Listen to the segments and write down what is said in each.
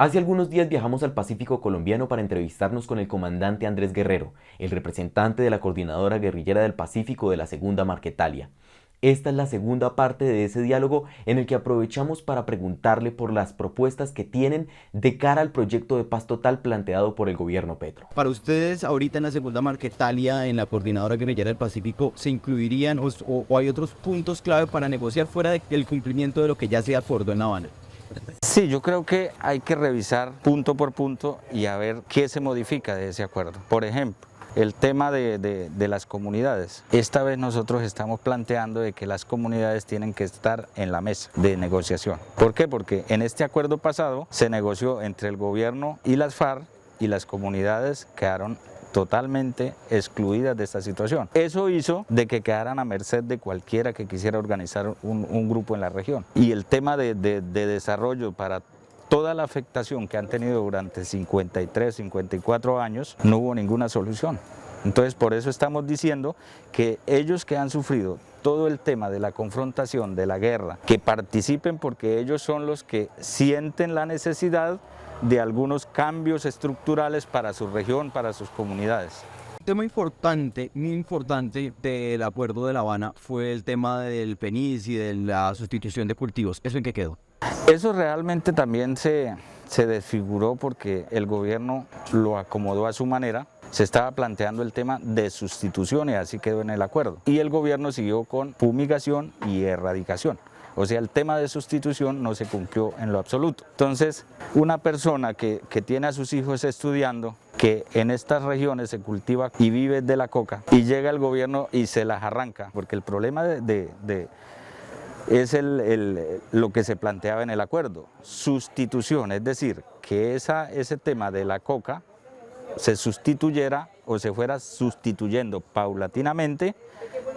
Hace algunos días viajamos al Pacífico colombiano para entrevistarnos con el comandante Andrés Guerrero, el representante de la Coordinadora Guerrillera del Pacífico de la Segunda Marquetalia. Esta es la segunda parte de ese diálogo en el que aprovechamos para preguntarle por las propuestas que tienen de cara al proyecto de paz total planteado por el gobierno Petro. Para ustedes, ahorita en la segunda Marquetalia, en la Coordinadora Guerrillera del Pacífico, ¿se incluirían o hay otros puntos clave para negociar fuera del cumplimiento de lo que ya se acordó en La Habana? Sí, yo creo que hay que revisar punto por punto y a ver qué se modifica de ese acuerdo. Por ejemplo, el tema de las comunidades. Esta vez nosotros estamos planteando de que las comunidades tienen que estar en la mesa de negociación. ¿Por qué? Porque en este acuerdo pasado se negoció entre el gobierno y las FARC y las comunidades quedaron totalmente excluidas de esta situación. Eso hizo de que quedaran a merced de cualquiera que quisiera organizar un grupo en la región. Y el tema de desarrollo para toda la afectación que han tenido durante 53, 54 años, no hubo ninguna solución. Entonces, por eso estamos diciendo que ellos que han sufrido todo el tema de la confrontación, de la guerra, que participen porque ellos son los que sienten la necesidad de algunos cambios estructurales para su región, para sus comunidades. Un tema importante, muy importante del Acuerdo de La Habana fue el tema del PENIS y de la sustitución de cultivos. ¿Eso en qué quedó? Eso realmente también se desfiguró porque el gobierno lo acomodó a su manera. Se estaba planteando el tema de sustitución y así quedó en el acuerdo. Y el gobierno siguió con fumigación y erradicación. O sea, el tema de sustitución no se cumplió en lo absoluto. Entonces, una persona que tiene a sus hijos estudiando, que en estas regiones se cultiva y vive de la coca, y llega el gobierno y se las arranca, porque el problema es lo que se planteaba en el acuerdo, sustitución, es decir, que ese tema de la coca se sustituyera o se fuera sustituyendo paulatinamente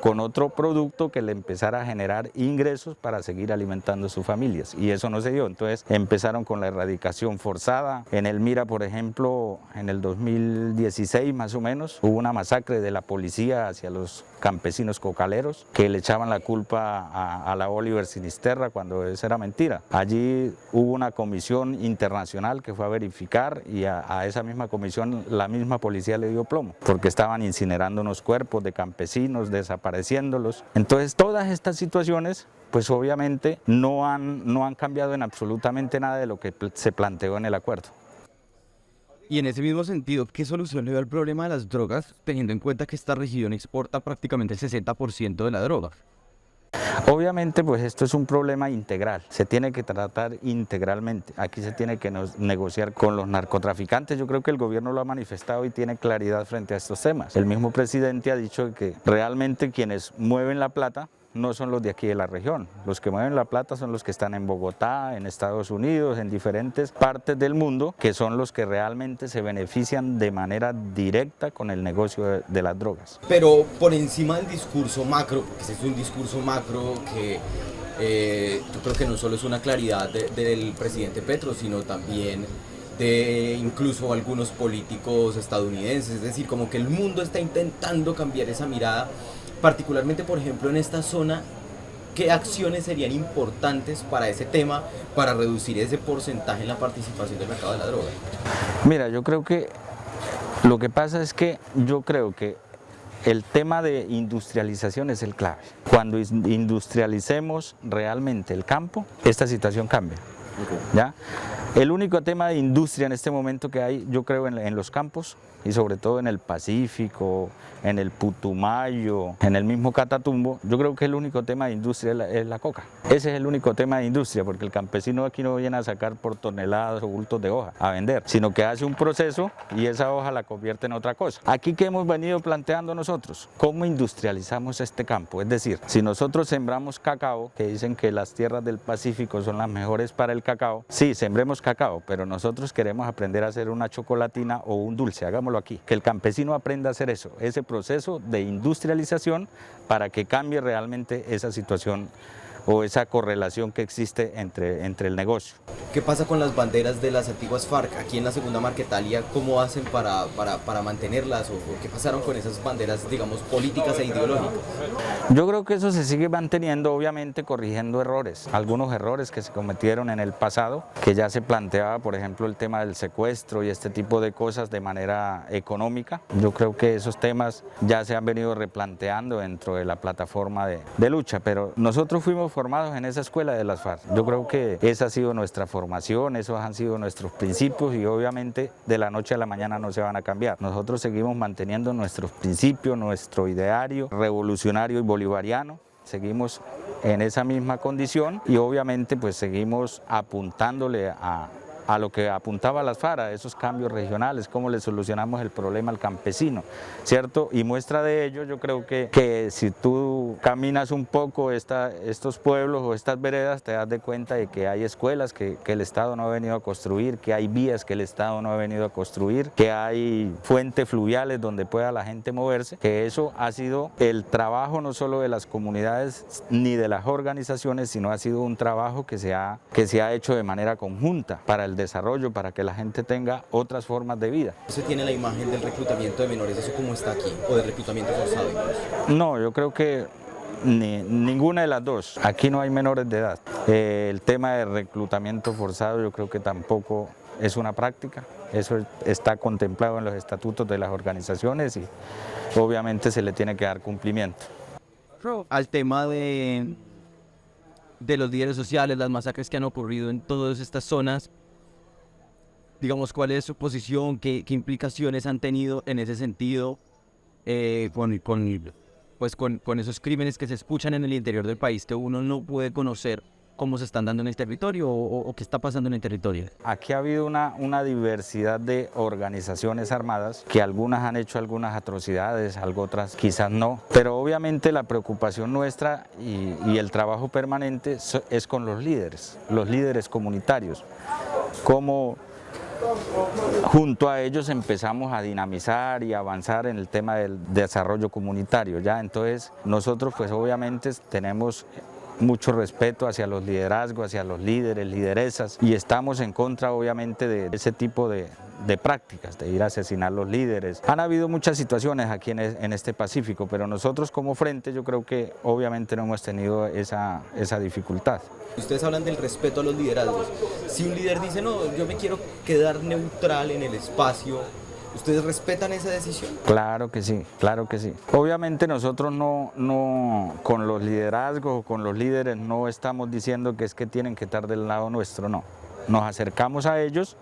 con otro producto que le empezara a generar ingresos para seguir alimentando sus familias, y eso no se dio. Entonces empezaron con la erradicación forzada. En el Mira, por ejemplo, en el 2016 más o menos, hubo una masacre de la policía hacia los campesinos cocaleros que le echaban la culpa a la Oliver Sinisterra cuando eso era mentira. Allí hubo una comisión internacional que fue a verificar y a esa misma comisión la misma policía le dio plomo porque estaban incinerando unos cuerpos de campesinos, desapareciéndolos. Entonces todas estas situaciones pues obviamente no han cambiado en absolutamente nada de lo que se planteó en el acuerdo. Y en ese mismo sentido, ¿qué solución le da al problema de las drogas, teniendo en cuenta que esta región exporta prácticamente el 60% de la droga? Obviamente pues esto es un problema integral, se tiene que tratar integralmente, aquí se tiene que negociar con los narcotraficantes. Yo creo que el gobierno lo ha manifestado y tiene claridad frente a estos temas. El mismo presidente ha dicho que realmente quienes mueven la plata no son los de aquí de la región, los que mueven la plata son los que están en Bogotá, en Estados Unidos, en diferentes partes del mundo, que son los que realmente se benefician de manera directa con el negocio de las drogas. Pero por encima del discurso macro, porque ese es un discurso macro que yo creo que no solo es una claridad del presidente Petro, sino también de incluso algunos políticos estadounidenses, es decir, como que el mundo está intentando cambiar esa mirada. Particularmente, por ejemplo, en esta zona, ¿qué acciones serían importantes para ese tema, para reducir ese porcentaje en la participación del mercado de la droga? Mira, yo creo que lo que pasa es que yo creo que el tema de industrialización es el clave. Cuando industrialicemos realmente el campo, esta situación cambia. ¿Ya? El único tema de industria en este momento que hay, yo creo, en los campos y sobre todo en el Pacífico, en el Putumayo, en el mismo Catatumbo, yo creo que el único tema de industria es la coca. Ese es el único tema de industria, porque el campesino aquí no viene a sacar por toneladas o bultos de hoja a vender, sino que hace un proceso y esa hoja la convierte en otra cosa. Aquí que hemos venido planteando nosotros, ¿cómo industrializamos este campo? Es decir, si nosotros sembramos cacao, que dicen que las tierras del Pacífico son las mejores para el cacao, sí, sembremos cacao, pero nosotros queremos aprender a hacer una chocolatina o un dulce, hagámoslo aquí, que el campesino aprenda a hacer eso, ese proceso de industrialización para que cambie realmente esa situación o esa correlación que existe entre el negocio. ¿Qué pasa con las banderas de las antiguas FARC aquí en la segunda Marquetalia? ¿Cómo hacen para mantenerlas? ¿O qué pasaron con esas banderas, digamos, políticas e ideológicas? Yo creo que eso se sigue manteniendo, obviamente corrigiendo errores, algunos errores que se cometieron en el pasado, que ya se planteaba, por ejemplo, el tema del secuestro y este tipo de cosas de manera económica. Yo creo que esos temas ya se han venido replanteando dentro de la plataforma de lucha, pero nosotros fuimos formados en esa escuela de las FARC. Yo creo que esa ha sido nuestra formación, esos han sido nuestros principios y obviamente de la noche a la mañana no se van a cambiar. Nosotros seguimos manteniendo nuestros principios, nuestro ideario revolucionario y bolivariano, seguimos en esa misma condición y obviamente pues seguimos apuntándole a lo que apuntaba las FARC, a esos cambios regionales, cómo le solucionamos el problema al campesino, ¿cierto? Y muestra de ello, yo creo que si tú caminas un poco estos pueblos o estas veredas, te das de cuenta de que hay escuelas que el Estado no ha venido a construir, que hay vías que el Estado no ha venido a construir, que hay fuentes fluviales donde pueda la gente moverse, que eso ha sido el trabajo no solo de las comunidades ni de las organizaciones, sino ha sido un trabajo que se ha hecho de manera conjunta para el desarrollo, para que la gente tenga otras formas de vida. ¿Se tiene la imagen del reclutamiento de menores, eso cómo está aquí? ¿O del reclutamiento forzado incluso? No, yo creo que ninguna de las dos. Aquí no hay menores de edad. El tema de reclutamiento forzado yo creo que tampoco es una práctica. Eso está contemplado en los estatutos de las organizaciones y obviamente se le tiene que dar cumplimiento. Al tema de los líderes sociales, las masacres que han ocurrido en todas estas zonas, digamos, ¿cuál es su posición? ¿Qué implicaciones han tenido en ese sentido con esos crímenes que se escuchan en el interior del país que uno no puede conocer cómo se están dando en el territorio o qué está pasando en el territorio? Aquí ha habido una diversidad de organizaciones armadas que algunas han hecho algunas atrocidades, otras quizás no, pero obviamente la preocupación nuestra y el trabajo permanente es con los líderes comunitarios, cómo junto a ellos empezamos a dinamizar y avanzar en el tema del desarrollo comunitario, ¿ya? Entonces nosotros pues obviamente tenemos mucho respeto hacia los liderazgos, hacia los líderes, lideresas y estamos en contra obviamente de ese tipo de prácticas, de ir a asesinar a los líderes. Han habido muchas situaciones aquí en este Pacífico, pero nosotros como frente yo creo que obviamente no hemos tenido esa dificultad. Ustedes hablan del respeto a los liderazgos. Si un líder dice, no, yo me quiero quedar neutral en el espacio, ¿ustedes respetan esa decisión? Claro que sí, claro que sí. Obviamente nosotros no con los liderazgos o con los líderes no estamos diciendo que es que tienen que estar del lado nuestro, no. Nos acercamos a ellos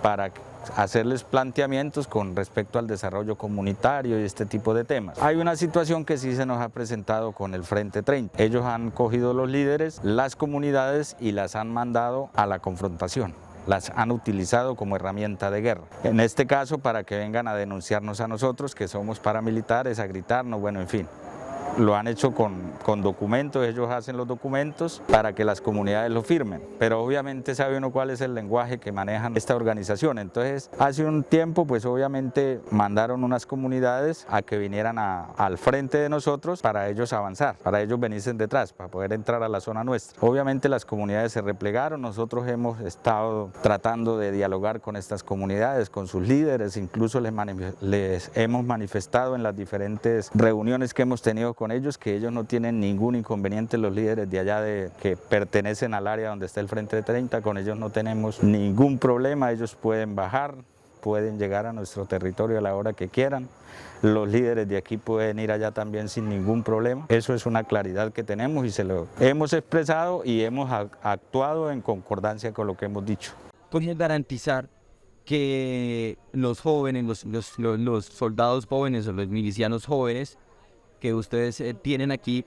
para hacerles planteamientos con respecto al desarrollo comunitario y este tipo de temas. Hay una situación que sí se nos ha presentado con el Frente 30. Ellos han cogido los líderes, las comunidades y las han mandado a la confrontación. Las han utilizado como herramienta de guerra. En este caso para que vengan a denunciarnos a nosotros que somos paramilitares, a gritarnos, bueno, en fin. Lo han hecho con documentos, ellos hacen los documentos para que las comunidades lo firmen, pero obviamente sabe uno cuál es el lenguaje que manejan esta organización. Entonces hace un tiempo pues obviamente mandaron unas comunidades a que vinieran al frente de nosotros para ellos avanzar, para ellos venirse detrás, para poder entrar a la zona nuestra. Obviamente las comunidades se replegaron, nosotros hemos estado tratando de dialogar con estas comunidades, con sus líderes, incluso les hemos manifestado en las diferentes reuniones que hemos tenido con ellos que ellos no tienen ningún inconveniente, los líderes de allá que pertenecen al área donde está el Frente 30, con ellos no tenemos ningún problema, ellos pueden bajar, pueden llegar a nuestro territorio a la hora que quieran, los líderes de aquí pueden ir allá también sin ningún problema. Eso es una claridad que tenemos y se lo hemos expresado y hemos actuado en concordancia con lo que hemos dicho. ¿Cómo garantizar que los jóvenes, los soldados jóvenes o los milicianos jóvenes que ustedes tienen aquí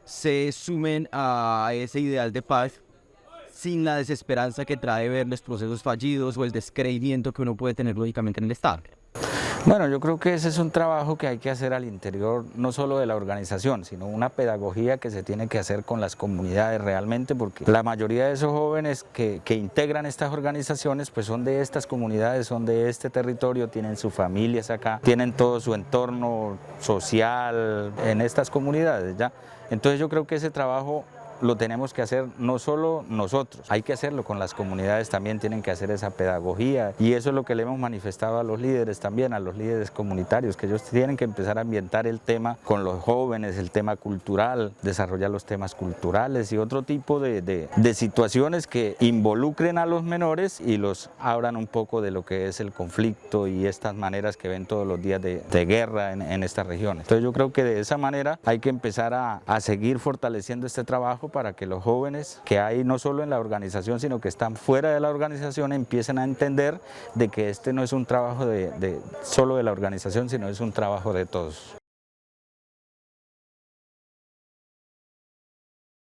se sumen a ese ideal de paz sin la desesperanza que trae ver los procesos fallidos o el descreimiento que uno puede tener lógicamente en el Estado? Bueno, yo creo que ese es un trabajo que hay que hacer al interior, no solo de la organización, sino una pedagogía que se tiene que hacer con las comunidades realmente, porque la mayoría de esos jóvenes que integran estas organizaciones, pues son de estas comunidades, son de este territorio, tienen sus familias acá, tienen todo su entorno social en estas comunidades, ¿ya? Entonces yo creo que ese trabajo lo tenemos que hacer no solo nosotros, hay que hacerlo con las comunidades, también tienen que hacer esa pedagogía, y eso es lo que le hemos manifestado a los líderes también, a los líderes comunitarios, que ellos tienen que empezar a ambientar el tema con los jóvenes, el tema cultural, desarrollar los temas culturales y otro tipo de situaciones que involucren a los menores y los abran un poco de lo que es el conflicto y estas maneras que ven todos los días de guerra en estas regiones. Entonces yo creo que de esa manera hay que empezar a seguir fortaleciendo este trabajo para que los jóvenes que hay no solo en la organización, sino que están fuera de la organización, empiecen a entender de que este no es un trabajo solo de la organización, sino es un trabajo de todos.